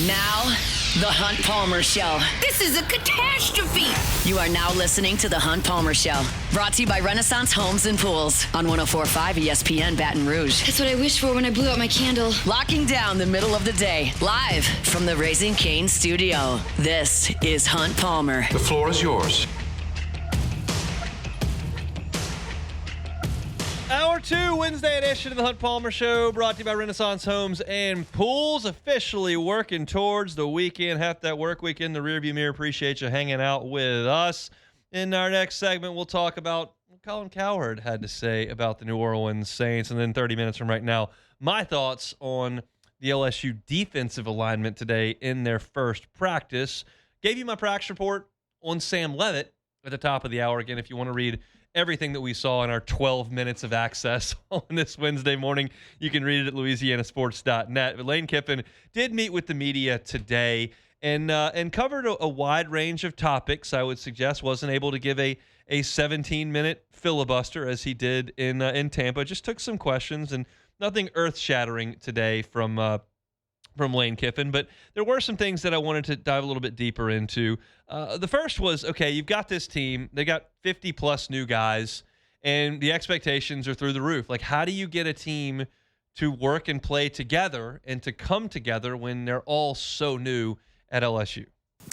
Now, The Hunt Palmer Show. This is a catastrophe. You are now listening to The Hunt Palmer Show. Brought to you by Renaissance Homes and Pools on 104.5 ESPN Baton Rouge. That's what I wished for when I blew out my candle. Locking down the middle of the day. Live from the Raising Cane studio. This is Hunt Palmer. The floor is yours. Hour 2, Wednesday edition of the Hunt Palmer Show, brought to you by Renaissance Homes and Pools. Officially working towards the weekend. Half that work week in the rearview mirror. Appreciate you hanging out with us. In our next segment, we'll talk about what Colin Cowherd had to say about the New Orleans Saints. And then 30 minutes from right now, my thoughts on the LSU defensive alignment today in their first practice. Gave you my practice report on Sam Levitt at the top of the hour. Again, if you want to read everything that we saw in our 12 minutes of access on this Wednesday morning, you can read it at louisianasports.net. But Lane Kiffin did meet with the media today and covered a wide range of topics. I would suggest wasn't able to give a 17-minute filibuster as he did in Tampa. Just took some questions and nothing earth-shattering today from Lane Kiffin, but there were some things that I wanted to dive a little bit deeper into. The first was, okay, you've got this team. They got 50-plus new guys, and the expectations are through the roof. Like, how do you get a team to work and play together and to come together when they're all so new at LSU?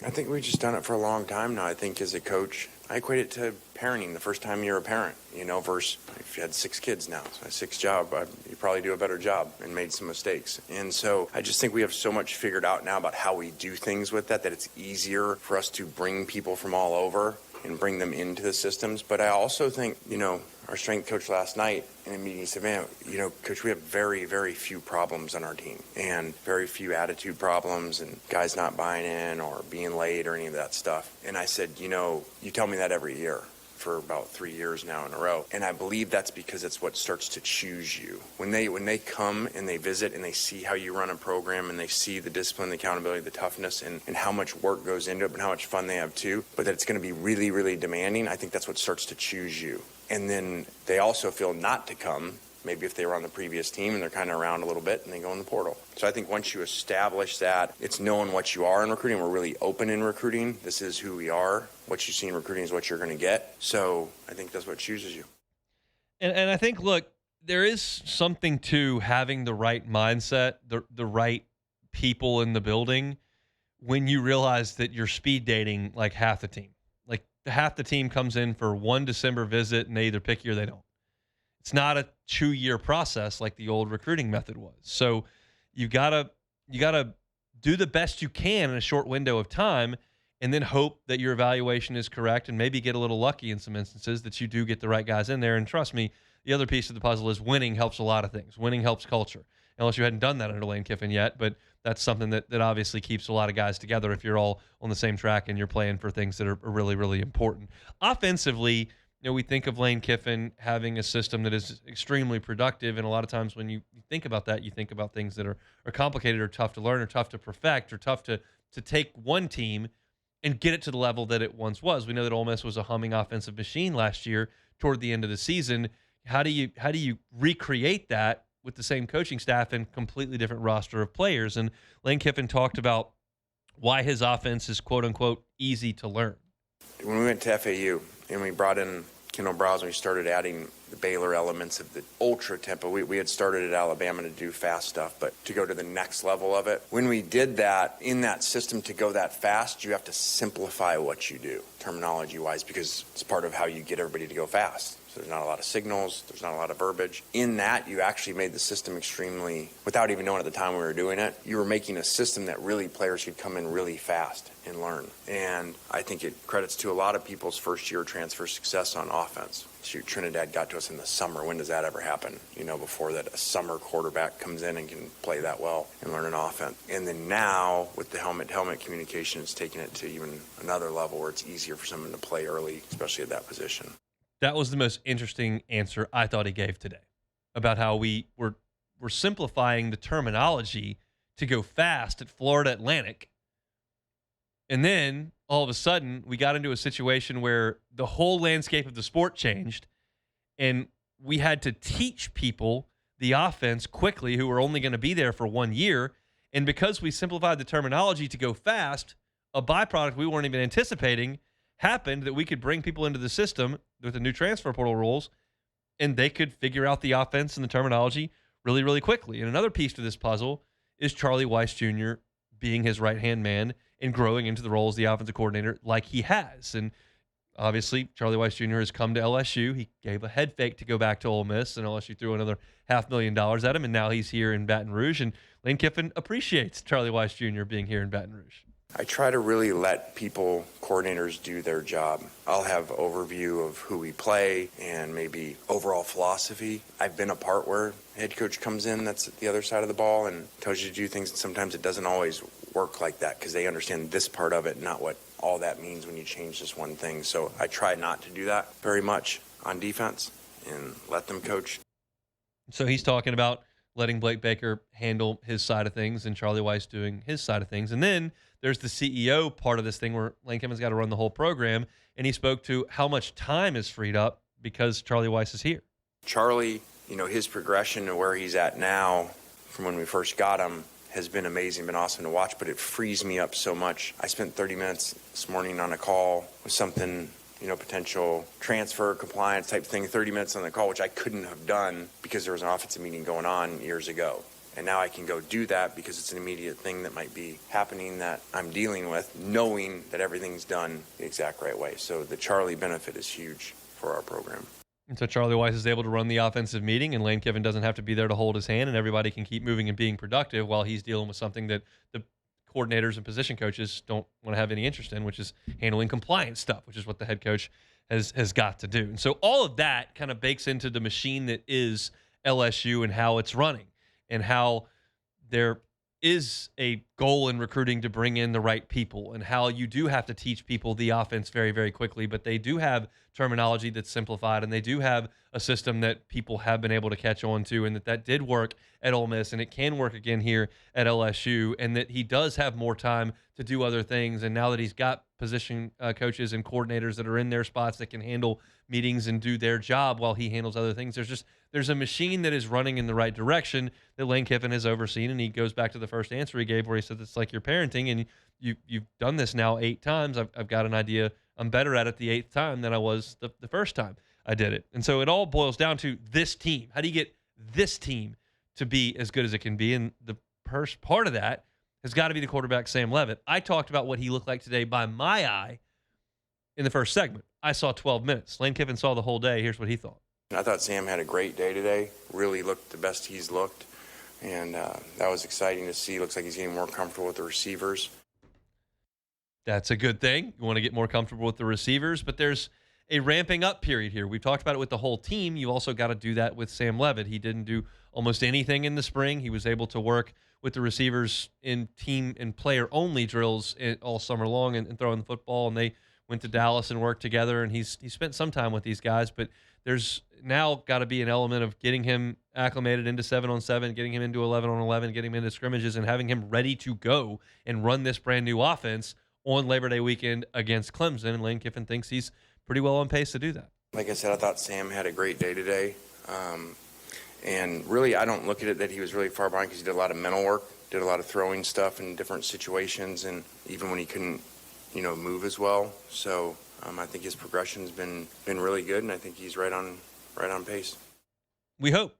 I think we've just done it for a long time now. I think as a coach, I equate it to parenting the first time you're a parent, versus if you had 6 kids now, so a 6th job, you probably do a better job and made some mistakes. And so I just think we have so much figured out now about how we do things with that it's easier for us to bring people from all over and bring them into the systems. But I also think, our strength coach last night in a meeting said, man, Coach, we have very, very few problems on our team and very few attitude problems and guys not buying in or being late or any of that stuff. And I said, you tell me that every year for about 3 years now in a row. And I believe that's because it's what starts to choose you. When they come and they visit and they see how you run a program and they see the discipline, the accountability, the toughness, and how much work goes into it and how much fun they have too, but that it's going to be really, really demanding, I think that's what starts to choose you. And then they also feel not to come, maybe if they were on the previous team and they're kind of around a little bit and they go in the portal. So I think once you establish that, it's knowing what you are in recruiting. We're really open in recruiting. This is who we are. What you see in recruiting is what you're going to get. So I think that's what chooses you. And I think, look, there is something to having the right mindset, the right people in the building when you realize that you're speed dating like half the team. Like half the team comes in for one December visit and they either pick you or they don't. It's not a 2-year process like the old recruiting method was. So you gotta do the best you can in a short window of time and then hope that your evaluation is correct and maybe get a little lucky in some instances that you do get the right guys in there. And trust me, the other piece of the puzzle is winning helps a lot of things. Winning helps culture. Unless you hadn't done that under Lane Kiffin yet, but that's something that obviously keeps a lot of guys together if you're all on the same track and you're playing for things that are really, really important. Offensively, we think of Lane Kiffin having a system that is extremely productive, and a lot of times when you think about that, you think about things that are complicated or tough to learn or tough to perfect or tough to take one team and get it to the level that it once was. We know that Ole Miss was a humming offensive machine last year toward the end of the season. How do you recreate that with the same coaching staff and completely different roster of players? And Lane Kiffin talked about why his offense is quote-unquote easy to learn. When we went to FAU and we brought in Kendall Browse and we started adding the Baylor elements of the ultra tempo, we had started at Alabama to do fast stuff, but to go to the next level of it. When we did that, in that system to go that fast, you have to simplify what you do, terminology-wise, because it's part of how you get everybody to go fast. There's not a lot of signals. There's not a lot of verbiage. In that, you actually made the system extremely, without even knowing at the time we were doing it, you were making a system that really players could come in really fast and learn. And I think it credits to a lot of people's first-year transfer success on offense. Shoot, Trinidad got to us in the summer. When does that ever happen? Before that a summer quarterback comes in and can play that well and learn an offense. And then now, with the helmet-to-helmet communication, it's taking it to even another level where it's easier for someone to play early, especially at that position. That was the most interesting answer I thought he gave today about how we're simplifying the terminology to go fast at Florida Atlantic. And then all of a sudden we got into a situation where the whole landscape of the sport changed and we had to teach people the offense quickly who were only going to be there for 1 year. And because we simplified the terminology to go fast, a byproduct we weren't even anticipating happened, that we could bring people into the system with the new transfer portal rules, and they could figure out the offense and the terminology really, really quickly. And another piece to this puzzle is Charlie Weiss Jr. being his right-hand man and growing into the role as the offensive coordinator like he has. And obviously, Charlie Weiss Jr. has come to LSU. He gave a head fake to go back to Ole Miss, and LSU threw another $500,000 at him, and now he's here in Baton Rouge. And Lane Kiffin appreciates Charlie Weiss Jr. being here in Baton Rouge. I try to really let coordinators do their job. I'll have overview of who we play and maybe overall philosophy. I've been a part where head coach comes in, that's at the other side of the ball, and tells you to do things, and sometimes it doesn't always work like that because they understand this part of it, not what all that means when you change this one thing. So I try not to do that very much on defense and let them coach. So he's talking about letting Blake Baker handle his side of things and Charlie Weiss doing his side of things. And then there's the CEO part of this thing where Lane Kiffin's got to run the whole program, and he spoke to how much time is freed up because Charlie Weiss is here. Charlie, his progression to where he's at now from when we first got him has been amazing, been awesome to watch, but it frees me up so much. I spent 30 minutes this morning on a call with something, potential transfer, compliance type thing, 30 minutes on the call, which I couldn't have done because there was an offensive meeting going on years ago. And now I can go do that because it's an immediate thing that might be happening that I'm dealing with, knowing that everything's done the exact right way. So the Charlie benefit is huge for our program. And so Charlie Weiss is able to run the offensive meeting, and Lane Kiffin doesn't have to be there to hold his hand, and everybody can keep moving and being productive while he's dealing with something that the coordinators and position coaches don't want to have any interest in, which is handling compliance stuff, which is what the head coach has got to do. And so all of that kind of bakes into the machine that is LSU and how it's running, and how there is a goal in recruiting to bring in the right people, and how you do have to teach people the offense very, very quickly, but they do have terminology that's simplified, and they do have a system that people have been able to catch on to, and that did work at Ole Miss, and it can work again here at LSU, and that he does have more time to do other things. And now that he's got position coaches and coordinators that are in their spots that can handle meetings and do their job while he handles other things, there's a machine that is running in the right direction that Lane Kiffin has overseen. And he goes back to the first answer he gave where he said it's like you're parenting, and you've done this now 8 times. I've got an idea. I'm better at it the 8th time than I was the first time I did it. And so it all boils down to this team. How do you get this team to be as good as it can be? And the first part of that has got to be the quarterback, Sam Leavitt. I talked about what he looked like today by my eye in the first segment. I saw 12 minutes. Lane Kiffin saw the whole day. Here's what he thought. I thought Sam had a great day today. Really looked the best he's looked. And that was exciting to see. Looks like he's getting more comfortable with the receivers. That's a good thing. You want to get more comfortable with the receivers, but there's a ramping up period here. We've talked about it with the whole team. You also got to do that with Sam Leavitt. He didn't do almost anything in the spring. He was able to work with the receivers in team and player only drills all summer long and throwing the football. And they went to Dallas and worked together, and he spent some time with these guys. But there's now got to be an element of getting him acclimated into 7-on-7, getting him into 11-on-11, getting him into scrimmages, and having him ready to go and run this brand new offense on Labor Day weekend against Clemson. And Lane Kiffin thinks he's pretty well on pace to do that. Like I said, I thought Sam had a great day today. And really, I don't look at it that he was really far behind because he did a lot of mental work, did a lot of throwing stuff in different situations, and even when he couldn't, move as well. So I think his progression's been really good, and I think he's right on pace. We hope.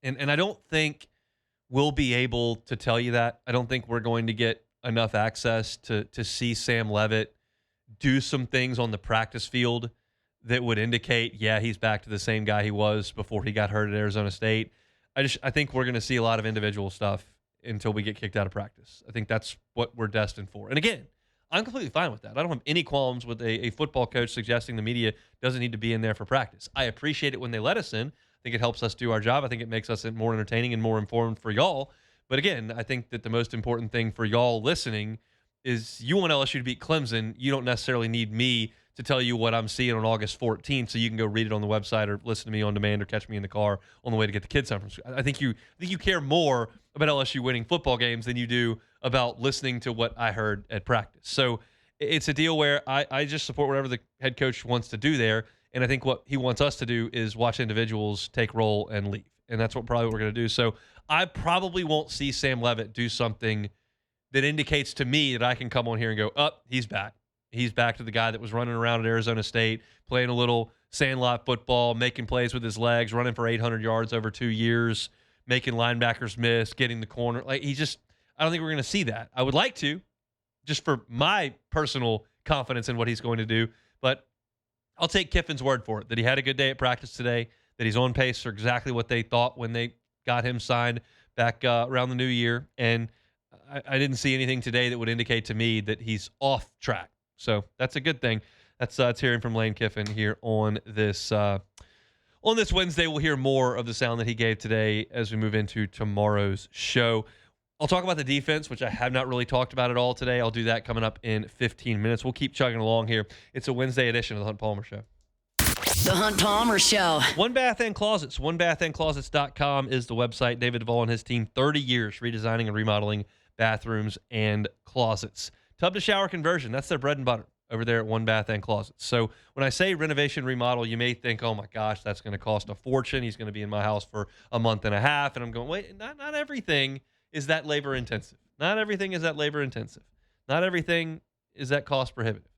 And I don't think we'll be able to tell you that. I don't think we're going to get enough access to see Sam Leavitt do some things on the practice field that would indicate, yeah, he's back to the same guy he was before he got hurt at Arizona State. I think we're going to see a lot of individual stuff until we get kicked out of practice. I think that's what we're destined for. And again, I'm completely fine with that. I don't have any qualms with a football coach suggesting the media doesn't need to be in there for practice. I appreciate it when they let us in. I think it helps us do our job. I think it makes us more entertaining and more informed for y'all. But again, I think that the most important thing for y'all listening is you want LSU to beat Clemson. You don't necessarily need me to tell you what I'm seeing on August 14th, so you can go read it on the website or listen to me on demand or catch me in the car on the way to get the kids home from school. I think you care more about LSU winning football games than you do about listening to what I heard at practice. So it's a deal where I just support whatever the head coach wants to do there, and I think what he wants us to do is watch individuals take roll and leave. and that's probably what we're going to do. So I probably won't see Sam Levitt do something that indicates to me that I can come on here and go, he's back. He's back to the guy that was running around at Arizona State, playing a little sandlot football, making plays with his legs, running for 800 yards over 2 years, making linebackers miss, getting the corner. I don't think we're going to see that. I would like to, just for my personal confidence in what he's going to do. But I'll take Kiffin's word for it, that he had a good day at practice today, that he's on pace for exactly what they thought when they got him signed back around the new year. And I didn't see anything today that would indicate to me that he's off track. So that's a good thing. That's hearing from Lane Kiffin here on this Wednesday. We'll hear more of the sound that he gave today as we move into tomorrow's show. I'll talk about the defense, which I have not really talked about at all today. I'll do that coming up in 15 minutes. We'll keep chugging along here. It's a Wednesday edition of the Hunt Palmer Show. The Hunt Palmer Show. One Bath and Closets. OneBathAndClosets.com is the website. David Duvall and his team, 30 years redesigning and remodeling bathrooms and closets. Tub to shower conversion. That's their bread and butter over there at One Bath and Closets. So when I say renovation remodel, you may think, oh my gosh, that's going to cost a fortune. He's going to be in my house for a month and a half. And I'm going, wait, not everything is that labor intensive. Not everything is that labor intensive. Not everything is that cost prohibitive.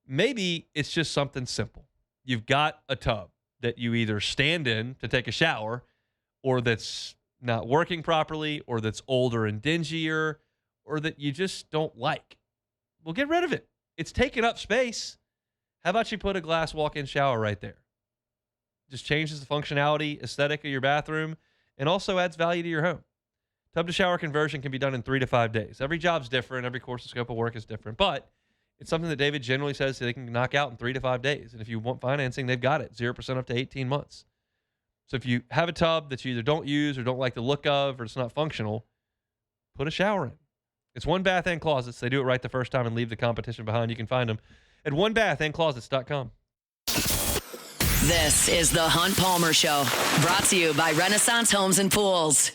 Maybe it's just something simple. You've got a tub that you either stand in to take a shower, or that's not working properly, or that's older and dingier, or that you just don't like. Well, get rid of it. It's taking up space. How about you put a glass walk-in shower right there? Just changes the functionality, aesthetic of your bathroom, and also adds value to your home. Tub to shower conversion can be done in 3 to 5 days. Every job's different. Every course and scope of work is different. But it's something that David generally says they can knock out in 3 to 5 days. And if you want financing, they've got it. 0% up to 18 months. So if you have a tub that you either don't use or don't like the look of, or it's not functional, put a shower in. It's One Bath and Closets. They do it right the first time and leave the competition behind. You can find them at onebathandclosets.com. This is the Hunt Palmer Show, brought to you by Renaissance Homes and Pools.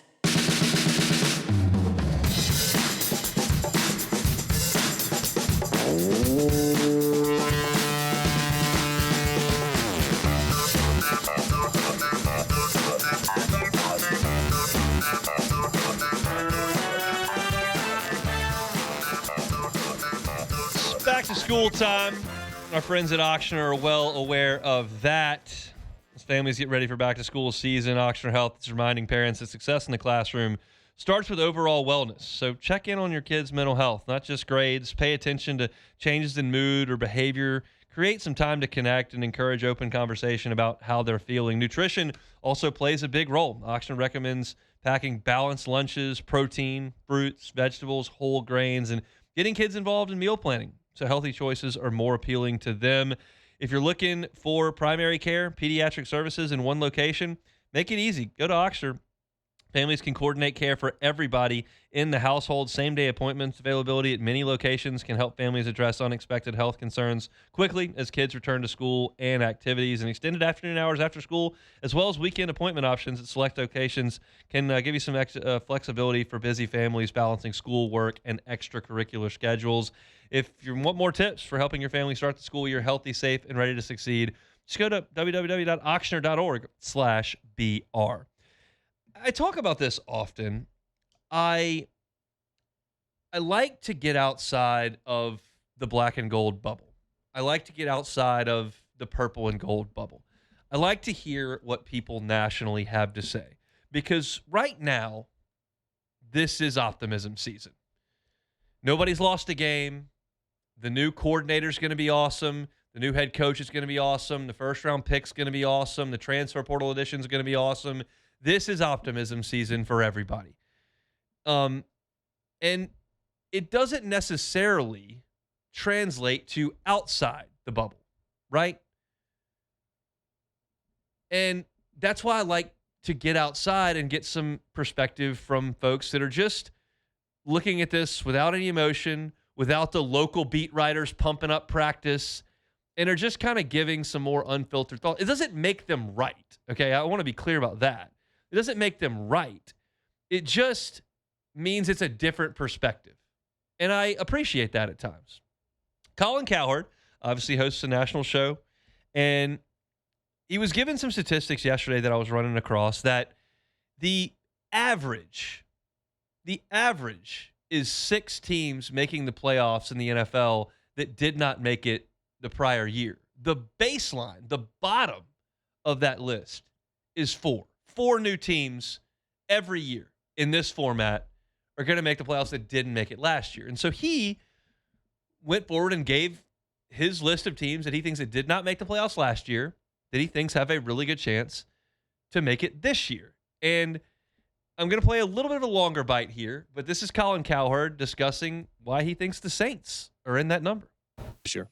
Back to school time. Our friends at Ochsner are well aware of that. As families get ready for back to school season, Ochsner Health is reminding parents that success in the classroom starts with overall wellness. So check in on your kids' mental health, not just grades. Pay attention to changes in mood or behavior. Create some time to connect and encourage open conversation about how they're feeling. Nutrition also plays a big role. Ochsner recommends packing balanced lunches, protein, fruits, vegetables, whole grains, and getting kids involved in meal planning so healthy choices are more appealing to them. If you're looking for primary care, pediatric services in one location, make it easy. Go to Ochsner. Families can coordinate care for everybody in the household. Same-day appointments availability at many locations can help families address unexpected health concerns quickly as kids return to school and activities. And extended afternoon hours after school, as well as weekend appointment options at select locations, can give you some flexibility for busy families balancing schoolwork and extracurricular schedules. If you want more tips for helping your family start the school year healthy, safe, and ready to succeed, just go to www.ochsner.org/BR. I talk about this often. I like to get outside of the black and gold bubble. I like to get outside of the purple and gold bubble. I like to hear what people nationally have to say, because right now, this is optimism season. Nobody's lost a game. The new coordinator is going to be awesome. The new head coach is going to be awesome. The first-round pick is going to be awesome. The transfer portal edition is going to be awesome. This is optimism season for everybody. And it doesn't necessarily translate to outside the bubble, right? And that's why I like to get outside and get some perspective from folks that are just looking at this without any emotion, without the local beat writers pumping up practice, and are just kind of giving some more unfiltered thought. It doesn't make them right, okay? I want to be clear about that. It doesn't make them right. It just means it's a different perspective. And I appreciate that at times. Colin Cowherd obviously hosts a national show, and he was given some statistics yesterday that I was running across that The average is 6 teams making the playoffs in the NFL that did not make it the prior year. The baseline, the bottom of that list is 4. 4 new teams every year in this format are going to make the playoffs that didn't make it last year. And so he went forward and gave his list of teams that he thinks that did not make the playoffs last year that he thinks have a really good chance to make it this year. And I'm going to play a little bit of a longer bite here, but this is Colin Cowherd discussing why he thinks the Saints are in that number. Sure.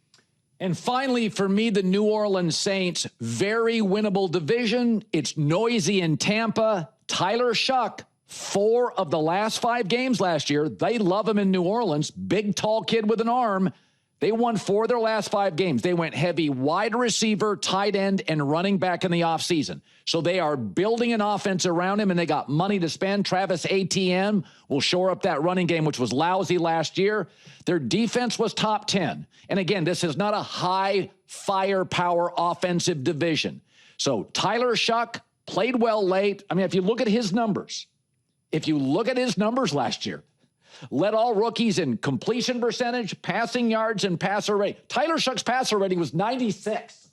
And finally, for me, the New Orleans Saints, very winnable division. It's noisy in Tampa. Tyler Shuck, 4 of the last 5 games last year. They love him in New Orleans. Big, tall kid with an arm. They won 4 of their last 5 games. They went heavy wide receiver, tight end, and running back in the offseason. So they are building an offense around him, and they got money to spend. Travis Etienne will shore up that running game, which was lousy last year. Their defense was top 10. And again, this is not a high firepower offensive division. So Tyler Shuck played well late. I mean, if you look at his numbers last year, led all rookies in completion percentage, passing yards, and passer rate. Tyler Shuck's passer rating was 96.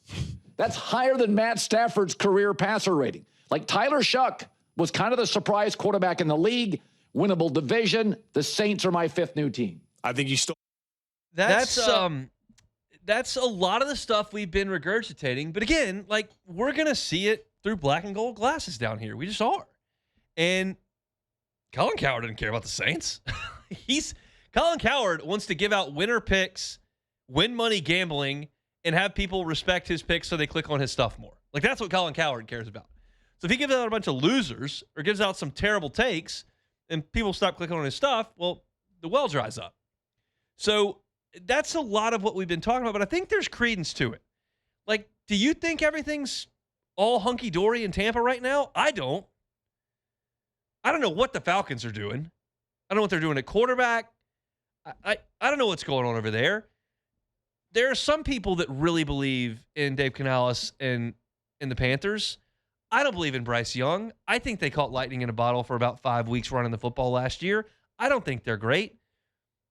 That's higher than Matt Stafford's career passer rating. Like, Tyler Shuck was kind of the surprise quarterback in the league, winnable division. The Saints are my 5th new team. I think you still. That's a lot of the stuff we've been regurgitating. But again, like, we're going to see it through black and gold glasses down here. We just are. And Colin Cowherd didn't care about the Saints. Colin Cowherd wants to give out winner picks, win money gambling, and have people respect his picks so they click on his stuff more. Like, that's what Colin Cowherd cares about. So if he gives out a bunch of losers or gives out some terrible takes and people stop clicking on his stuff, well, the well dries up. So that's a lot of what we've been talking about, but I think there's credence to it. Like, do you think everything's all hunky-dory in Tampa right now? I don't. I don't know what the Falcons are doing. I don't know what they're doing at quarterback. I don't know what's going on over there. There are some people that really believe in Dave Canales and the Panthers. I don't believe in Bryce Young. I think they caught lightning in a bottle for about 5 weeks running the football last year. I don't think they're great.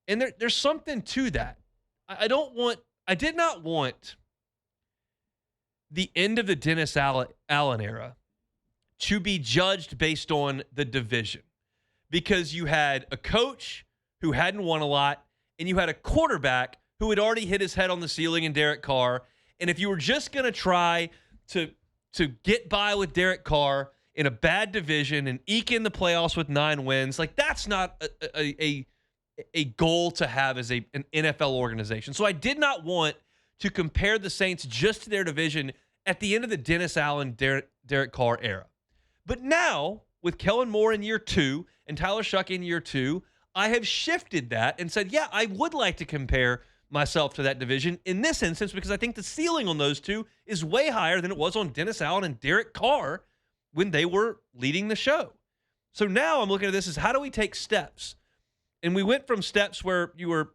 And there's something to that. I did not want the end of the Dennis Allen era to be judged based on the division, because you had a coach who hadn't won a lot and you had a quarterback who had already hit his head on the ceiling in Derek Carr. And if you were just going to try to get by with Derek Carr in a bad division and eke in the playoffs with 9 wins, like, that's not a goal to have as an NFL organization. So I did not want to compare the Saints just to their division at the end of the Dennis Allen, Derek Carr era. But now, with Kellen Moore in year 2 and Tyler Shuck in year 2, I have shifted that and said, yeah, I would like to compare myself to that division in this instance, because I think the ceiling on those two is way higher than it was on Dennis Allen and Derek Carr when they were leading the show. So now I'm looking at this as, how do we take steps? And we went from steps where you were,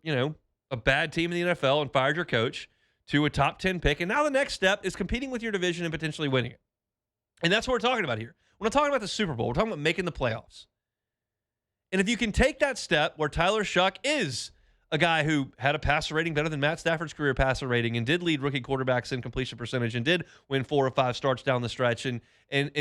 a bad team in the NFL and fired your coach, to a top 10 pick. And now the next step is competing with your division and potentially winning it. And that's what we're talking about here. We're not talking about the Super Bowl. We're talking about making the playoffs. And if you can take that step where Tyler Shuck is a guy who had a passer rating better than Matt Stafford's career passer rating and did lead rookie quarterbacks in completion percentage and did win 4 or 5 starts down the stretch and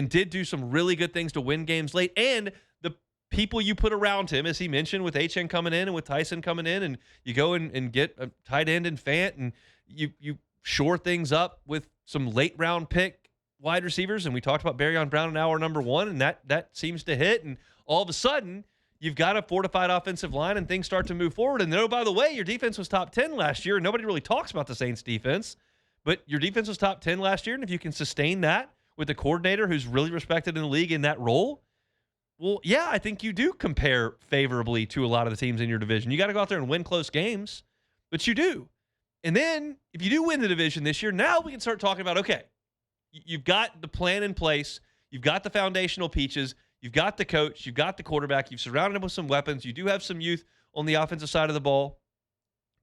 did do some really good things to win games late, and the people you put around him, as he mentioned, with HN coming in and with Tyson coming in, and you go and get a tight end and Fant, and you shore things up with some late round pick wide receivers, and we talked about Barryon Brown in hour number 1, and that seems to hit, and all of a sudden you've got a fortified offensive line and things start to move forward. And oh, by the way, your defense was top 10 last year, and nobody really talks about the Saints defense, but your defense was top 10 last year, and if you can sustain that with a coordinator who's really respected in the league in that role, well, yeah, I think you do compare favorably to a lot of the teams in your division. You got to go out there and win close games, but you do. And then if you do win the division this year, now we can start talking about, okay, you've got the plan in place. You've got the foundational pieces. You've got the coach. You've got the quarterback. You've surrounded him with some weapons. You do have some youth on the offensive side of the ball,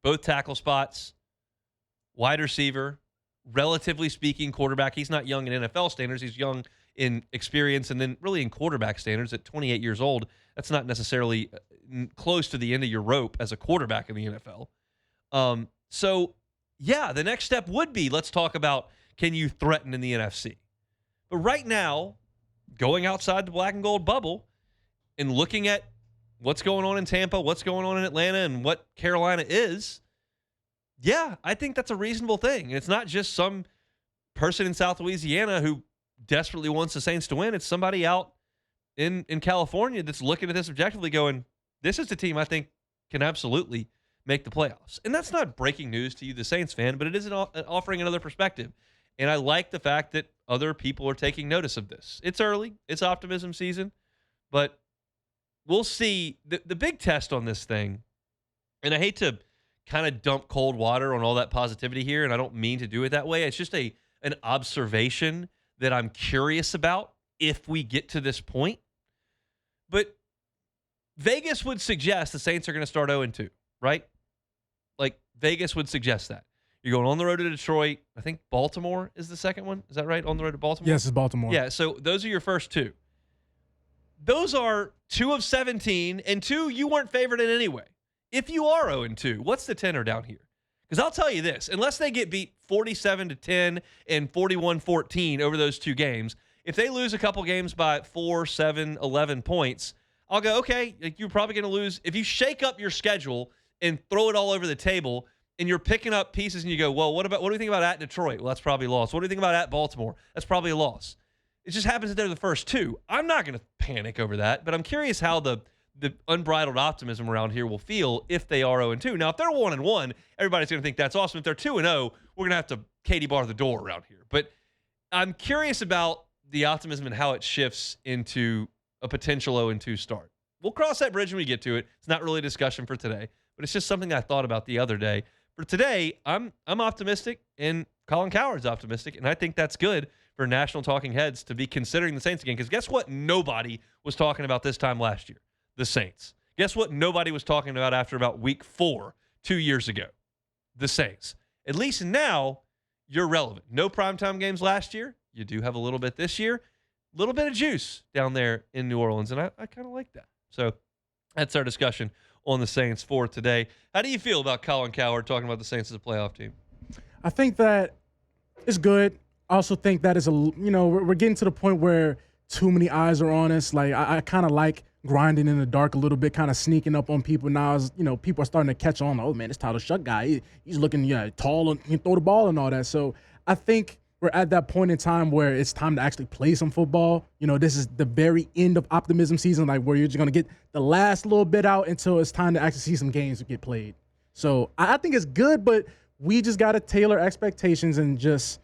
both tackle spots, wide receiver, relatively speaking, quarterback. He's not young in NFL standards. He's young in experience and then really in quarterback standards at 28 years old. That's not necessarily close to the end of your rope as a quarterback in the NFL. So, yeah, the next step would be, let's talk about, can you threaten in the NFC? But right now, going outside the black and gold bubble and looking at what's going on in Tampa, what's going on in Atlanta, and what Carolina is, yeah, I think that's a reasonable thing. And it's not just some person in South Louisiana who desperately wants the Saints to win. It's somebody out in California that's looking at this objectively going, this is the team I think can absolutely make the playoffs. And that's not breaking news to you, the Saints fan, but it is offering another perspective. And I like the fact that other people are taking notice of this. It's early. It's optimism season. But we'll see. The big test on this thing, and I hate to kind of dump cold water on all that positivity here, and I don't mean to do it that way. It's just an observation that I'm curious about if we get to this point. But Vegas would suggest the Saints are going to start 0-2, right? Like, Vegas would suggest that. You're going on the road to Detroit. I think Baltimore is the second one. Is that right? On the road to Baltimore? Yes, it's Baltimore. Yeah, so those are your first two. Those are 2 of 17, and 2 you weren't favored in anyway. If you are 0-2, what's the tenor down here? Because I'll tell you this, unless they get beat 47-10 and 41-14 over those 2 games, if they lose a couple games by 4, 7, 11 points, I'll go, okay, you're probably going to lose. If you shake up your schedule and throw it all over the table and you're picking up pieces and you go, well, what do you think about at Detroit? Well, that's probably a loss. What do you think about at Baltimore? That's probably a loss. It just happens that they're the first 2. I'm not going to panic over that, but I'm curious how the unbridled optimism around here will feel if they are 0-2. Now, if they're 1-1, everybody's going to think that's awesome. If they're 2-0, we're going to have to Katie bar the door around here. But I'm curious about the optimism and how it shifts into a potential 0-2 start. We'll cross that bridge when we get to it. It's not really a discussion for today, but it's just something I thought about the other day. For today, I'm optimistic, and Colin Cowherd's optimistic, and I think that's good for national talking heads to be considering the Saints again. Because guess what? Nobody was talking about this time last year. The Saints. Guess what nobody was talking about after about week 4 2 years ago? The Saints. At least now, you're relevant. No primetime games last year. You do have a little bit this year. A little bit of juice down there in New Orleans, and I kind of like that. So that's our discussion on the Saints for today. How do you feel about Colin Cowherd talking about the Saints as a playoff team? I think that it's good. I also think that we're getting to the point where too many eyes are on us. Like, I kind of like grinding in the dark a little bit, kind of sneaking up on people now. As people are starting to catch on. Oh man, this Tyler Shuck guy, he's looking tall and he can throw the ball and all that. So I think we're at that point in time where it's time to actually play some football. This is the very end of optimism season, like where you're just gonna get the last little bit out until it's time to actually see some games get played. So I think it's good, but we just gotta tailor expectations and just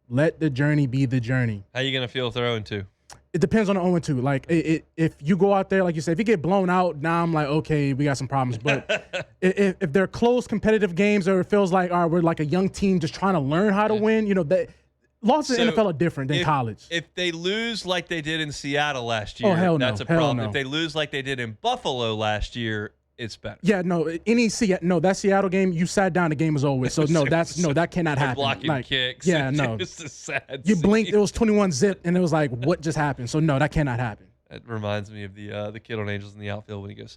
let the journey be the journey. How you gonna feel if they're 0-2? It depends on the 0-2. Like, if you go out there, like you said, if you get blown out, now I'm like, okay, we got some problems. But if they're close, competitive games, or it feels like, all right, we're like a young team just trying to learn how to win, losses in the NFL are different than college. If they lose like they did in Seattle last year, that's a hell problem. no. If they lose like they did in Buffalo last year, it's better. Yeah, that Seattle game, you sat down, the game was over with. So that cannot happen. Blocking kicks. Yeah, no. It's a sad you scene. blinked, it was 21-zip, and it was like, what just happened? So no, that cannot happen. It reminds me of the kid on Angels in the outfield when he goes,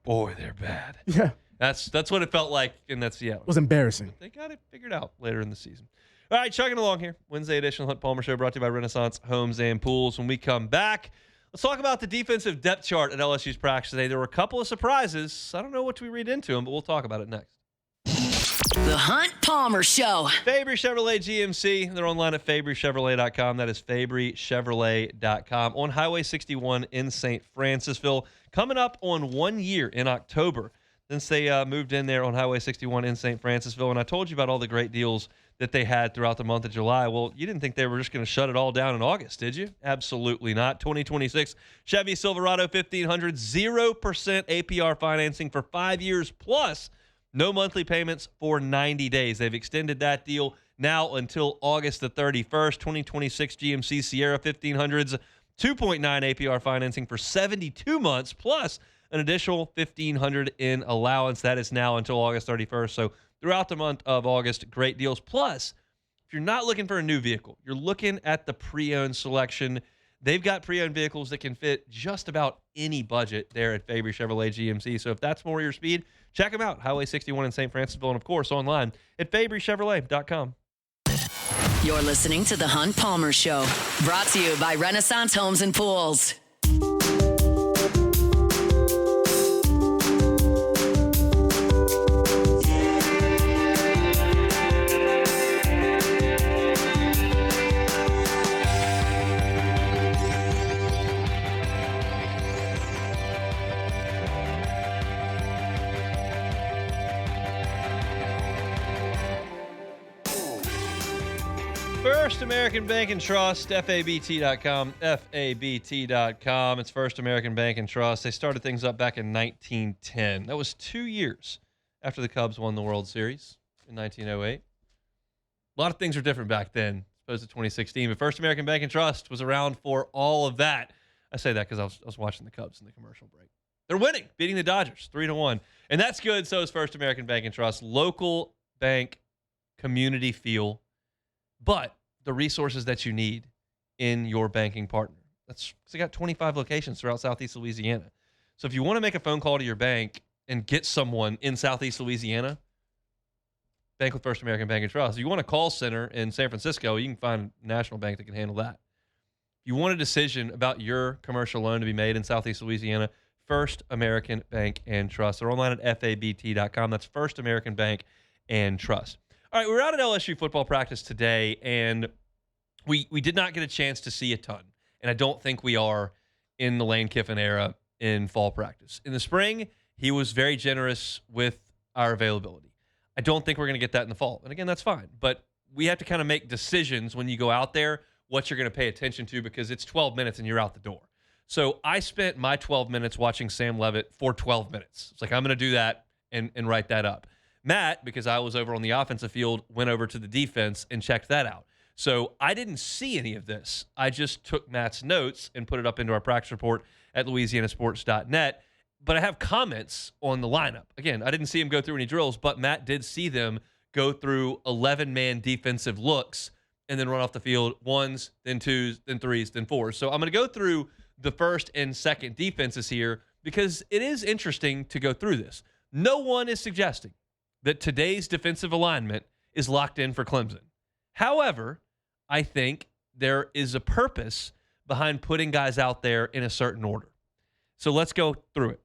boy, they're bad. Yeah. That's what it felt like in that Seattle. It was embarrassing. They got it figured out later in the season. All right, chugging along here. Wednesday edition of the Hunt Palmer Show brought to you by Renaissance Homes and Pools. When we come back, let's talk about the defensive depth chart at LSU's practice today. There were a couple of surprises. I don't know what we read into them, but we'll talk about it next. The Hunt Palmer Show. Fabry Chevrolet GMC. They're online at fabrychevrolet.com. That is fabrychevrolet.com. On Highway 61 in St. Francisville. Coming up on 1 year in October since they moved in there on Highway 61 in St. Francisville. And I told you about all the great deals that they had throughout the month of July. Well, you didn't think they were just going to shut it all down in August, did you? Absolutely not. 2026 Chevy Silverado 1500, 0% APR financing for 5 years plus no monthly payments for 90 days. They've extended that deal now until August the 31st. 2026 GMC Sierra 1500s, 2.9 APR financing for 72 months plus an additional $1,500 in allowance. That is now until August 31st. So throughout the month of August, great deals. Plus, If you're not looking for a new vehicle, you're looking at the pre-owned selection. They've got pre-owned vehicles that can fit just about any budget there at Fabry Chevrolet GMC. So if that's more your speed, check them out. Highway 61 in St. Francisville, and of course online at FabryChevrolet.com. You're listening to The Hunt Palmer Show, brought to you by Renaissance Homes and Pools. First American Bank and Trust, FABT.com, FABT.com. It's First American Bank and Trust. They started things up back in 1910. That was 2 years after the Cubs won the World Series in 1908. A lot of things were different back then, as opposed to 2016. But First American Bank and Trust was around for all of that. I say that because I was watching the Cubs in the commercial break. They're winning, beating the Dodgers 3-1. And that's good. So is First American Bank and Trust. Local bank, community feel, but the resources that you need in your banking partner. That's because they got 25 locations throughout Southeast Louisiana. So if you want to make a phone call to your bank and get someone in Southeast Louisiana, bank with First American Bank and Trust. If you want a call center in San Francisco, you can find a national bank that can handle that. If you want a decision about your commercial loan to be made in Southeast Louisiana, First American Bank and Trust. They're online at FABT.com. That's First American Bank and Trust. All right, we're out at LSU football practice today, and we did not get a chance to see a ton. And I don't think we are in the Lane Kiffin era in fall practice. In the spring, he was very generous with our availability. I don't think we're going to get that in the fall. And again, that's fine. But we have to kind of make decisions when you go out there, what you're going to pay attention to, because it's 12 minutes and you're out the door. So I spent my 12 minutes watching Sam Levitt for 12 minutes. It's like, I'm going to do that and write that up. Matt, because I was over on the offensive field, went over to the defense and checked that out. So I didn't see any of this. I just took Matt's notes and put it up into our practice report at louisianasports.net. But I have comments on the lineup. Again, I didn't see him go through any drills, but Matt did see them go through 11-man defensive looks and then run off the field ones, then twos, then threes, then fours. So I'm going to go through the first and second defenses here because it is interesting to go through this. No one is suggesting that today's defensive alignment is locked in for Clemson. However, I think there is a purpose behind putting guys out there in a certain order. So let's go through it.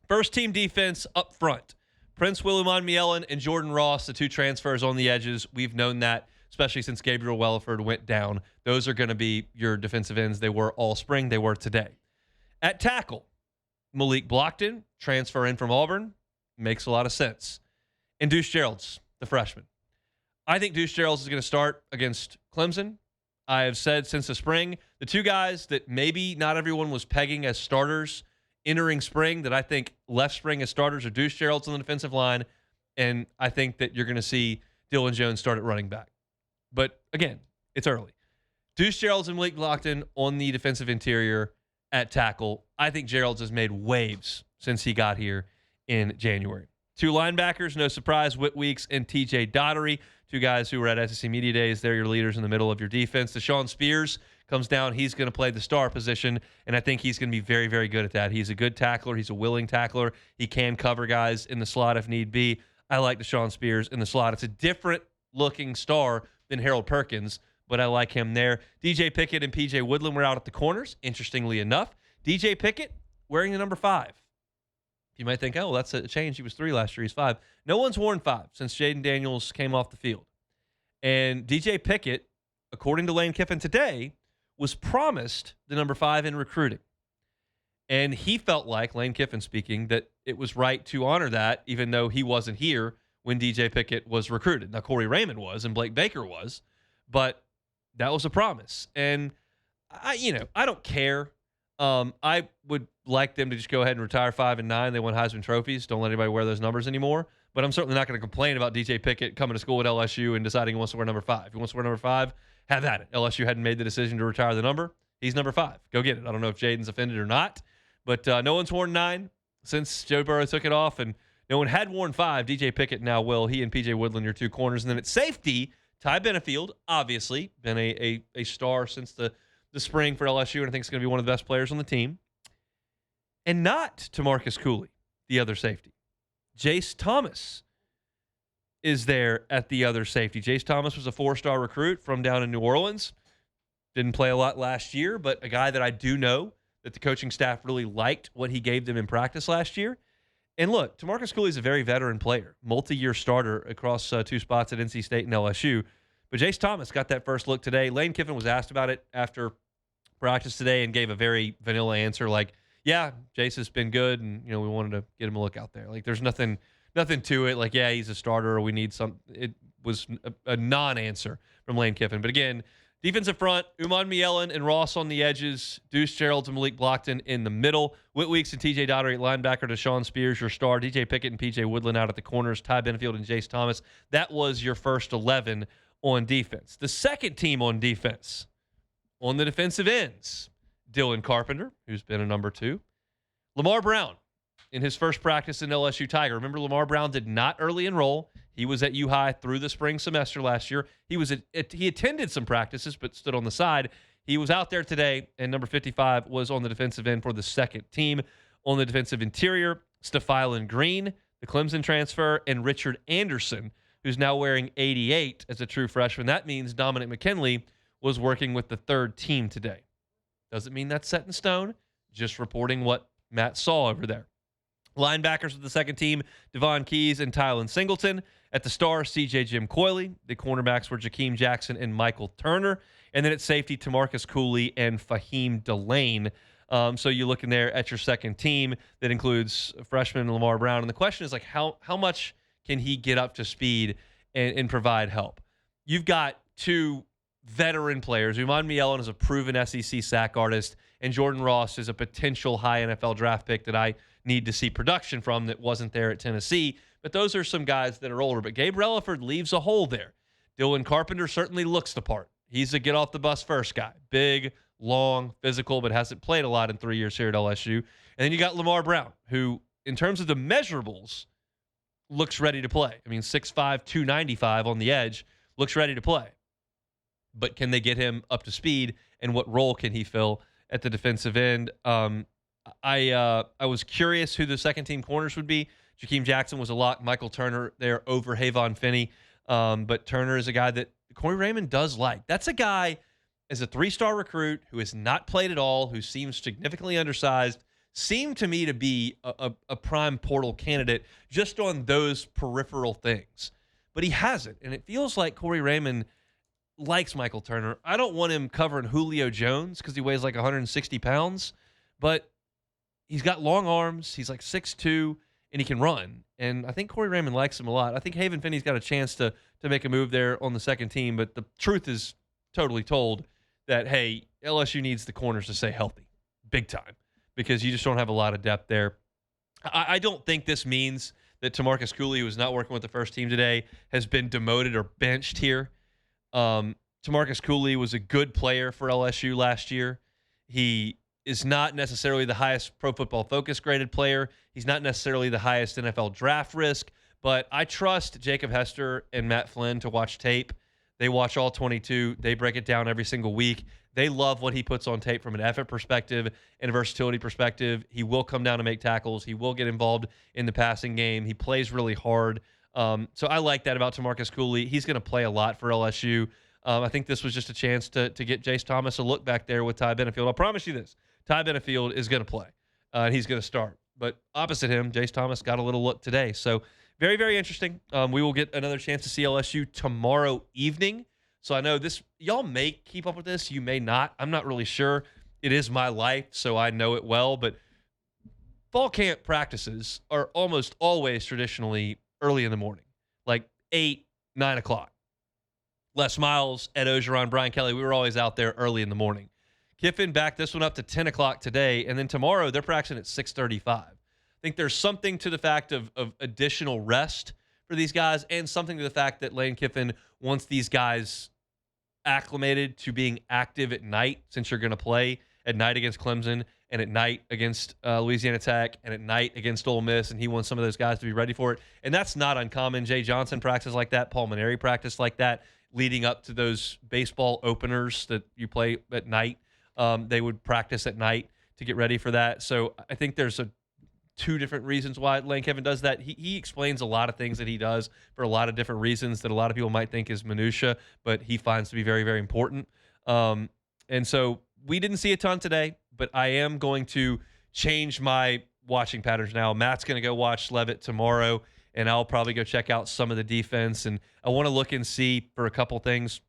First team defense up front. Prince Williman-Mielen and Jordan Ross, the two transfers on the edges. We've known that, especially since Gabriel Welliford went down. Those are going to be your defensive ends. They were all spring. They were today. At tackle, Malik Blockton, transfer in from Auburn. Makes a lot of sense. And Deuce Gerald's the freshman. I think Deuce Gerald's is going to start against Clemson. I have said since the spring, the two guys that maybe not everyone was pegging as starters entering spring that I think left spring as starters are Deuce Gerald's on the defensive line, and I think that you're going to see Dylan Jones start at running back. But again, it's early. Deuce Gerald's and Malik Blockton on the defensive interior at tackle. I think Gerald's has made waves since he got here in January. Two linebackers, no surprise, Whit Weeks and TJ Daugherty, two guys who were at SEC Media Days. They're your leaders in the middle of your defense. Deshaun Spears comes down. He's going to play the star position, and I think he's going to be very, very good at that. He's a good tackler. He's a willing tackler. He can cover guys in the slot if need be. I like Deshaun Spears in the slot. It's a different-looking star than Harold Perkins, but I like him there. DJ Pickett and PJ Woodland were out at the corners, interestingly enough. DJ Pickett wearing the number 5. You might think, oh, that's a change. He was 3 last year. He's 5. No one's worn 5 since Jaden Daniels came off the field. And DJ Pickett, according to Lane Kiffin today, was promised the number 5 in recruiting. And he felt like, Lane Kiffin speaking, that it was right to honor that, even though he wasn't here when DJ Pickett was recruited. Now, Corey Raymond was, and Blake Baker was, but that was a promise. And I don't care. I would like them to just go ahead and retire 5 and 9. They won Heisman trophies. Don't let anybody wear those numbers anymore. But I'm certainly not going to complain about DJ Pickett coming to school at LSU and deciding he wants to wear number 5. If he wants to wear number 5, have at it. LSU hadn't made the decision to retire the number. He's number 5. Go get it. I don't know if Jaden's offended or not, but no one's worn 9 since Joe Burrow took it off, and no one had worn 5. DJ Pickett now will. He and PJ Woodland, your two corners. And then at safety, Ty Benefield, obviously, been a star since the spring for LSU, and I think he's going to be one of the best players on the team. And not TaMarcus Cooley, the other safety. Jace Thomas is there at the other safety. Jace Thomas was a 4-star recruit from down in New Orleans. Didn't play a lot last year, but a guy that I do know that the coaching staff really liked what he gave them in practice last year. And look, TaMarcus Cooley is a very veteran player, multi-year starter across 2 spots at NC State and LSU. But Jace Thomas got that first look today. Lane Kiffin was asked about it after practice today and gave a very vanilla answer like, yeah, Jace has been good, and we wanted to get him a look out there. Like, there's nothing to it. Like, yeah, he's a starter, or we need some. It was a non-answer from Lane Kiffin. But again, defensive front, Uman Mielen and Ross on the edges, Deuce Gerald and Malik Blockton in the middle, Whit Weeks and TJ Dottery at linebacker, Deshaun Spears, your star, DJ Pickett and PJ Woodland out at the corners, Ty Benefield and Jace Thomas. That was your first 11 on defense. The second team on defense, on the defensive ends, Dylan Carpenter, who's been a number 2. Lamar Brown in his first practice in LSU Tiger. Remember, Lamar Brown did not early enroll. He was at U-High through the spring semester last year. He attended some practices but stood on the side. He was out there today, and number 55 was on the defensive end for the second team. On the defensive interior, Stephylan Green, the Clemson transfer, and Richard Anderson, who's now wearing 88 as a true freshman. That means Dominic McKinley was working with the third team today. Doesn't mean that's set in stone, just reporting what Matt saw over there. Linebackers of the second team, Devon Keys and Tylen Singleton. At the star, C.J. Jim Coyley. The cornerbacks were Jakeem Jackson and Michael Turner. And then at safety, TaMarcus Cooley and Fahim Delane. So you look in there at your second team that includes freshman Lamar Brown. And the question is, like, how much can he get up to speed and provide help? You've got 2 veteran players. Uman Mielen is a proven SEC sack artist, and Jordan Ross is a potential high NFL draft pick that I need to see production from that wasn't there at Tennessee. But those are some guys that are older. But Gabe Relaford leaves a hole there. Dylan Carpenter certainly looks the part. He's a get-off-the-bus-first guy. Big, long, physical, but hasn't played a lot in 3 years here at LSU. And then you got Lamar Brown, who, in terms of the measurables, looks ready to play. I mean, 6'5", 295 on the edge, looks ready to play. But can they get him up to speed, and what role can he fill at the defensive end? I was curious who the second-team corners would be. Jakeem Jackson was a lock. Michael Turner there over Havon Finney. But Turner is a guy that Corey Raymond does like. That's a guy as a 3-star recruit who has not played at all, who seems significantly undersized, seemed to me to be a prime portal candidate just on those peripheral things. But he hasn't, and it feels like Corey Raymond likes Michael Turner. I don't want him covering Julio Jones because he weighs like 160 pounds, but he's got long arms. He's like 6'2", and he can run. And I think Corey Raymond likes him a lot. I think Haven Finney's got a chance to make a move there on the second team, but the truth is totally told that, hey, LSU needs the corners to stay healthy big time because you just don't have a lot of depth there. I don't think this means that TaMarcus Cooley, who was not working with the first team today, has been demoted or benched here. TaMarcus Cooley was a good player for LSU last year. He is not necessarily the highest Pro Football Focus graded player. He's not necessarily the highest NFL draft risk, but I trust Jacob Hester and Matt Flynn to watch tape. They watch all 22. They break it down every single week. They love what he puts on tape from an effort perspective and a versatility perspective. He will come down to make tackles. He will get involved in the passing game. He plays really hard. So I like that about TaMarcus Cooley. He's going to play a lot for LSU. I think this was just a chance to get Jace Thomas a look back there with Ty Benefield. I'll promise you this. Ty Benefield is going to play, and he's going to start. But opposite him, Jace Thomas got a little look today. So very, very interesting. We will get another chance to see LSU tomorrow evening. So I know this, y'all may keep up with this. You may not. I'm not really sure. It is my life, so I know it well. But fall camp practices are almost always traditionally early in the morning, like 8, 9 o'clock. Les Miles, Ed Ogeron, Brian Kelly, we were always out there early in the morning. Kiffin backed this one up to 10 o'clock today, and then tomorrow they're practicing at 6:35. I think there's something to the fact of additional rest for these guys and something to the fact that Lane Kiffin wants these guys acclimated to being active at night since you're going to play at night against Clemson and at night against Louisiana Tech and at night against Ole Miss, and he wants some of those guys to be ready for it. And that's not uncommon. Jay Johnson practiced like that. Paul Maneri practiced like that leading up to those baseball openers that you play at night. They would practice at night to get ready for that. So I think there's two different reasons why Lane Kiffin does that. He explains a lot of things that he does for a lot of different reasons that a lot of people might think is minutia, but he finds to be very, very important. And so we didn't see a ton today, but I am going to change my watching patterns now. Matt's going to go watch Leavitt tomorrow, and I'll probably go check out some of the defense. And I want to look and see for a couple things.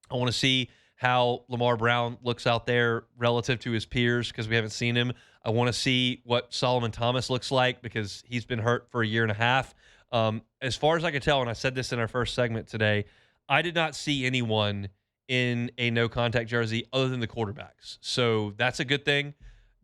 I want to see how Lamar Brown looks out there relative to his peers because we haven't seen him. I want to see what Solomon Thomas looks like because he's been hurt for a year and a half. As far as I could tell, and I said this in our first segment today, I did not see anyone in a no-contact jersey other than the quarterbacks. So that's a good thing.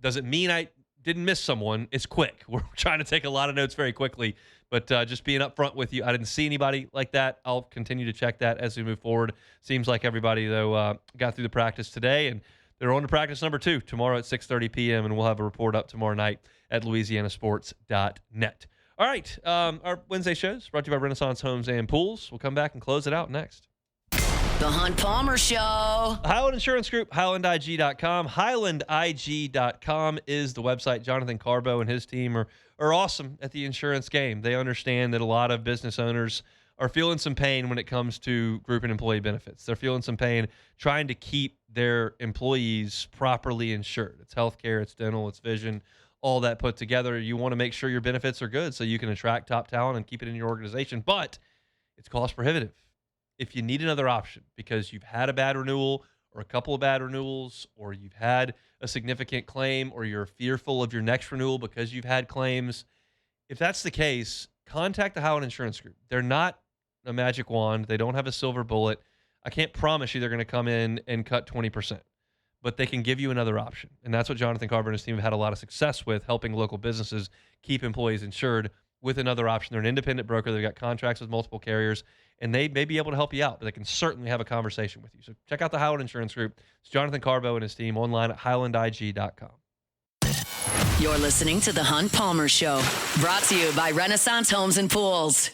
Doesn't mean I didn't miss someone. It's quick. We're trying to take a lot of notes very quickly. But just being upfront with you, I didn't see anybody like that. I'll continue to check that as we move forward. Seems like everybody, though, got through the practice today, and they're on to practice number 2 tomorrow at 6:30 p.m., and we'll have a report up tomorrow night at louisianasports.net. All right, our Wednesday shows brought to you by Renaissance Homes and Pools. We'll come back and close it out next. The Hunt Palmer Show. Highland Insurance Group, HighlandIG.com. HighlandIG.com is the website. Jonathan Carbo and his team are awesome at the insurance game. They understand that a lot of business owners are feeling some pain when it comes to group and employee benefits. They're feeling some pain trying to keep their employees properly insured. It's healthcare, it's dental, it's vision, all that put together. You want to make sure your benefits are good so you can attract top talent and keep it in your organization, but it's cost prohibitive. If you need another option because you've had a bad renewal or a couple of bad renewals, or you've had a significant claim, or you're fearful of your next renewal because you've had claims, if that's the case, contact the Highland Insurance Group. They're not a magic wand. They don't have a silver bullet. I can't promise you they're going to come in and cut 20%, but they can give you another option. And that's what Jonathan Carver and his team have had a lot of success with, helping local businesses keep employees insured with another option. They're an independent broker. They've got contracts with multiple carriers, and they may be able to help you out, but they can certainly have a conversation with you. So check out the Highland Insurance Group. It's Jonathan Carbo and his team online at HighlandIG.com. You're listening to The Hunt Palmer Show, brought to you by Renaissance Homes and Pools.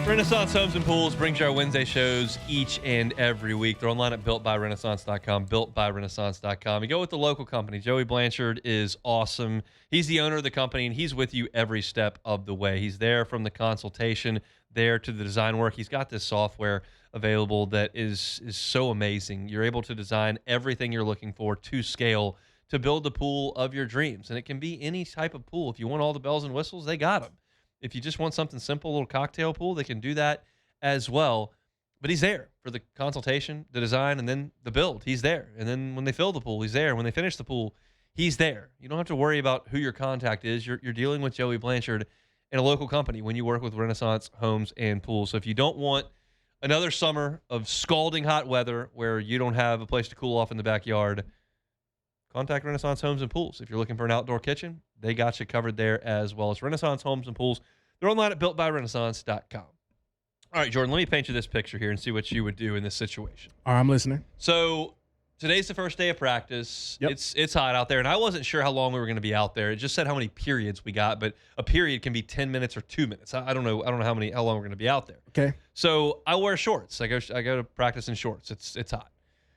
Renaissance Homes and Pools brings you our Wednesday shows each and every week. They're online at builtbyrenaissance.com, builtbyrenaissance.com. You go with the local company. Joey Blanchard is awesome. He's the owner of the company, and he's with you every step of the way. He's there from the consultation, there to the design work. He's got this software available that is so amazing. You're able to design everything you're looking for to scale to build the pool of your dreams. And it can be any type of pool. If you want all the bells and whistles, they got them. If you just want something simple, a little cocktail pool, they can do that as well. But he's there for the consultation, the design, and then the build. He's there. And then when they fill the pool, he's there. When they finish the pool, he's there. You don't have to worry about who your contact is. You're dealing with Joey Blanchard and a local company when you work with Renaissance Homes and Pools. So if you don't want another summer of scalding hot weather where you don't have a place to cool off in the backyard, contact Renaissance Homes and Pools. If you're looking for an outdoor kitchen, they got you covered there as well. It's Renaissance Homes and Pools. They're online at builtbyrenaissance.com. All right, Jordan, let me paint you this picture here and see what you would do in this situation. All right, I'm listening. So today's the first day of practice. Yep. It's hot out there, and I wasn't sure how long we were going to be out there. It just said how many periods we got, but a period can be 10 minutes or 2 minutes. I don't know how long we're going to be out there. Okay. So I wear shorts. I go to practice in shorts. It's hot.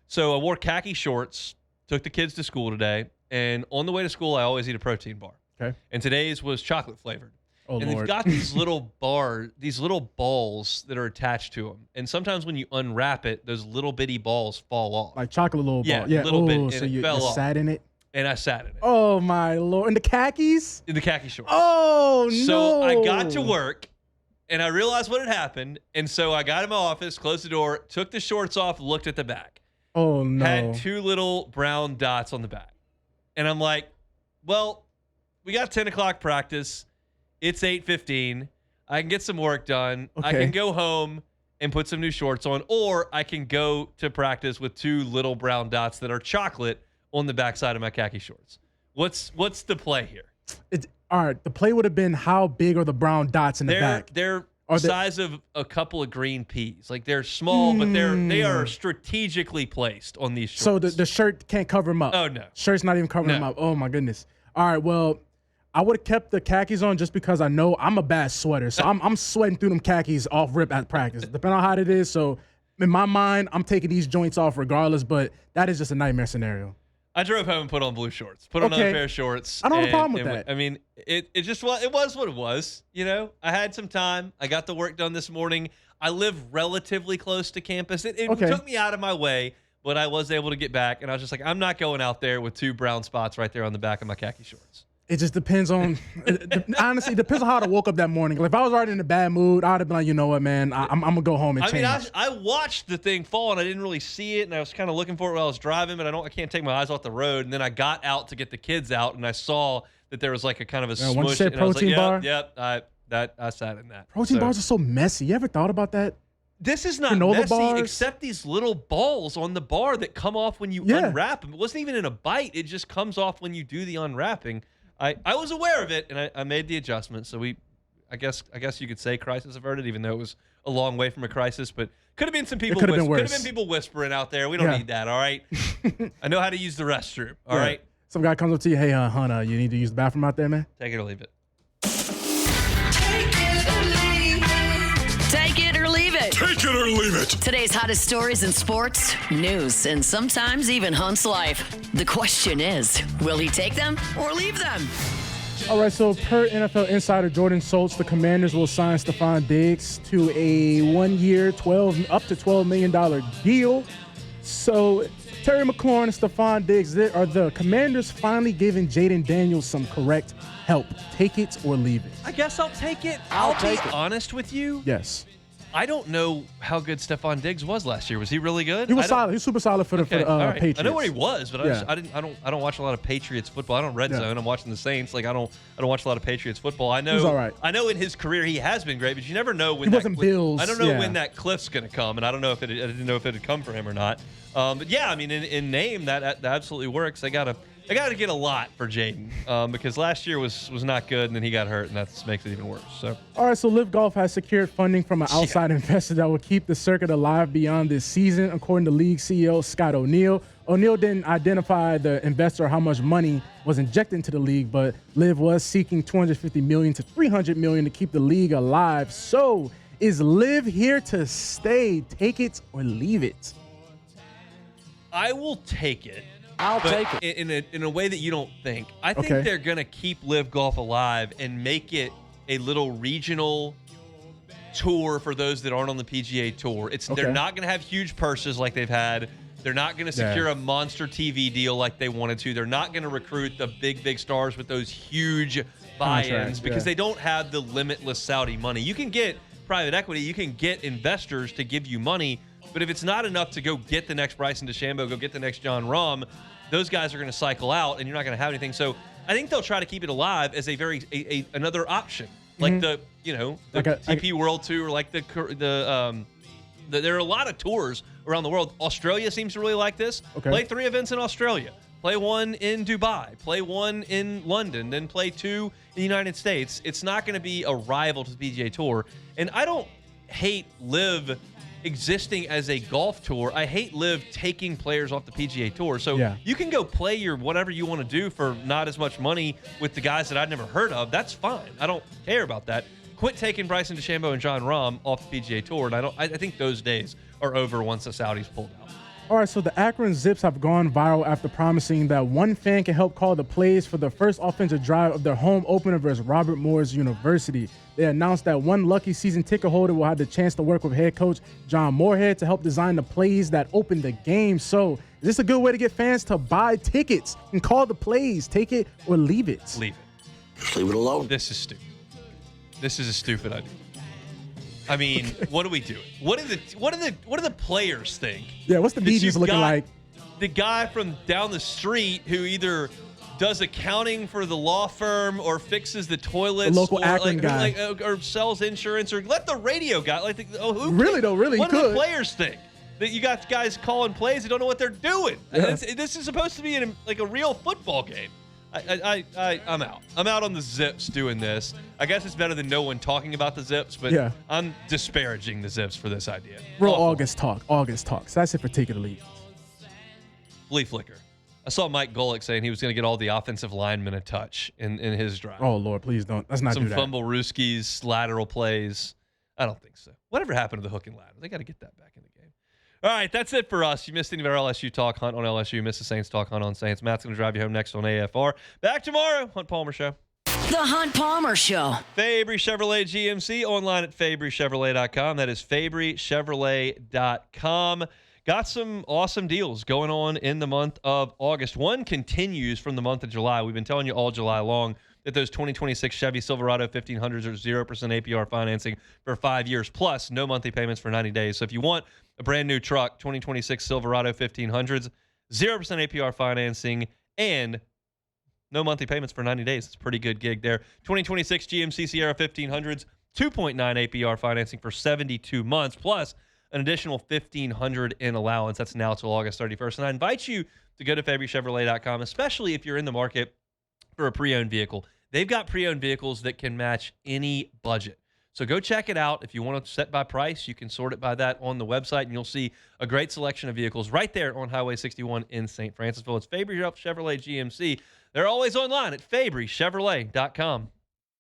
So I wore khaki shorts. Took the kids to school today, and on the way to school, I always eat a protein bar. Okay. And today's was chocolate flavored. Oh, and Lord. they've got these little balls that are attached to them. And sometimes when you unwrap it, those little bitty balls fall off. Like chocolate little ball. Yeah, a little bit, and So it you fell off. sat in it? And I sat in it. Oh, my Lord. And the khakis? In the khaki shorts. Oh, no. So I got to work, and I realized what had happened. And so I got in my office, closed the door, took the shorts off, looked at the back. Oh, no. Had 2 little brown dots on the back. And I'm like, well, we got 10 o'clock practice. It's 8:15. I can get some work done. Okay. I can go home and put some new shorts on, or I can go to practice with 2 little brown dots that are chocolate on the backside of my khaki shorts. What's the play here? All right, the play would have been how big are the brown dots in the back? They're size of a couple of green peas. Like they're small, but they are strategically placed on these shorts. So the shirt can't cover them up. Oh no, shirt's not even covering them up. Oh my goodness. All right, well, I would have kept the khakis on just because I know I'm a bad sweater. So I'm sweating through them khakis off rip at practice, depending on how it is. So in my mind, I'm taking these joints off regardless. But that is just a nightmare scenario. I drove home and put on blue shorts. Put on another pair of shorts. I don't have a problem with that. I mean, it was what it was. You know, I had some time. I got the work done this morning. I live relatively close to campus. It took me out of my way, but I was able to get back. And I was just like, I'm not going out there with 2 brown spots right there on the back of my khaki shorts. It just depends on, honestly, it depends on how I woke up that morning. Like, if I was already in a bad mood, I'd have been like, you know what, man, I'm going to go home and change. I watched the thing fall, and I didn't really see it, and I was kind of looking for it while I was driving, but I can't take my eyes off the road. And then I got out to get the kids out, and I saw that there was like a kind of a smush. Once you said protein bar? Yep, I sat in that. Protein bars are so messy. You ever thought about that? This is not messy, except these little balls on the bar that come off when you unwrap them. It wasn't even in a bite. It just comes off when you do the unwrapping. I was aware of it, and I made the adjustment. So I guess you could say crisis averted, even though it was a long way from a crisis. But could have been some people. Could have been people whispering out there. We don't need that. All right. I know how to use the restroom. All right. Some guy comes up to you, hey, hon, you need to use the bathroom out there, man. Take it or leave it. Take it or leave it. Take it or leave it. Today's hottest stories in sports, news, and sometimes even Hunt's life. The question is, will he take them or leave them? All right, so per NFL insider Jordan Schultz, the Commanders will sign Stephon Diggs to a 1-year, up to $12 million deal. So Terry McLaurin and Stephon Diggs, are the Commanders finally giving Jaden Daniels some correct help? Take it or leave it? I guess I'll take it. I'll be honest with you. Yes. I don't know how good Stephon Diggs was last year. Was he really good? He was solid. He was super solid for the Patriots. I know what he was, but I don't watch a lot of Patriots football. I don't red zone. I'm watching the Saints. Like I don't watch a lot of Patriots football. I know. He was all right. I know in his career he has been great, but you never know when he wasn't Bills. I don't know when that cliff's going to come, and I didn't know if it had come for him or not. But yeah, I mean, in name that absolutely works. They got to get a lot for Jaden because last year was not good, and then he got hurt, and that makes it even worse. So all right, so Live Golf has secured funding from an outside investor that will keep the circuit alive beyond this season, according to league CEO Scott O'Neil. O'Neil didn't identify the investor or how much money was injected into the league, but Live was seeking $250 million to $300 million to keep the league alive. So is Live here to stay? Take it or leave it? I will take it. I'll take it. In a way that you don't think. I think they're going to keep Live Golf alive and make it a little regional tour for those that aren't on the PGA Tour. They're not going to have huge purses like they've had. They're not going to secure a monster TV deal like they wanted to. They're not going to recruit the big stars with those huge buy-ins because they don't have the limitless Saudi money. You can get private equity. You can get investors to give you money. But if it's not enough to go get the next Bryson DeChambeau, go get the next John Rahm, those guys are going to cycle out, and you're not going to have anything. So I think they'll try to keep it alive as a another option, like the DP World Tour, like there are a lot of tours around the world. Australia seems to really like this. Play 3 events in Australia, play 1 in Dubai, play 1 in London, then play 2 in the United States. It's not going to be a rival to the PGA Tour, and I don't hate Live existing as a golf tour. I hate Live taking players off the PGA Tour. So you can go play your whatever you want to do for not as much money with the guys that I'd never heard of. That's fine. I don't care about that. Quit taking Bryson DeChambeau and John Rahm off the PGA Tour, and I think those days are over once the Saudis pulled out. All right, so the Akron Zips have gone viral after promising that one fan can help call the plays for the first offensive drive of their home opener versus Robert Morris University. They announced that one lucky season ticket holder will have the chance to work with head coach John Moorhead to help design the plays that open the game. So is this a good way to get fans to buy tickets and call the plays? Take it or leave it? Leave it. Just leave it alone. This is stupid. This is a stupid idea. I mean, what are we doing? What do the players think? Yeah, what's the meetings looking like? The guy from down the street who either does accounting for the law firm or fixes the toilets, the local Akron guy, or sells insurance, or let the radio guy. What do the players think? That you got guys calling plays that don't know what they're doing. Yeah. This is supposed to be a real football game. I'm out. I'm out on the Zips doing this. I guess it's better than no one talking about the Zips, but Yeah. I'm disparaging the Zips for this idea. Real Awful. August talk. August talk. So that's it for Take It or Leave It. Flea flicker. I saw Mike Golick saying he was going to get all the offensive linemen a touch in his drive. Oh, Lord, please don't. Let's not Some do that. fumble rooskies, lateral plays. I don't think so. Whatever happened to the hook and ladder? They got to get that back in the game. All right, that's it for us. You missed any of our LSU talk, Hunt on LSU. You missed the Saints talk, Hunt on Saints. Matt's going to drive you home next on AFR. Back tomorrow, Hunt Palmer Show. The Hunt Palmer Show. Fabry Chevrolet GMC, online at FabryChevrolet.com. That is FabryChevrolet.com. Got some awesome deals going on in the month of August. One continues from the month of July. We've been telling you all July long that those 2026 Chevy Silverado 1500s are 0% APR financing for 5 years, plus no monthly payments for 90 days. So if you want a brand new truck, 2026 Silverado 1500s, 0% APR financing, and no monthly payments for 90 days. It's a pretty good gig there. 2026 GMC Sierra 1500s, 2.9 APR financing for 72 months, plus an additional $1,500 in allowance. That's now till August 31st. And I invite you to go to FabryChevrolet.com, especially if you're in the market for a pre-owned vehicle. They've got pre-owned vehicles that can match any budget. So go check it out. If you want to set by price, you can sort it by that on the website, and you'll see a great selection of vehicles right there on Highway 61 in St. Francisville. It's Fabry Chevrolet GMC. They're always online at FabryChevrolet.com.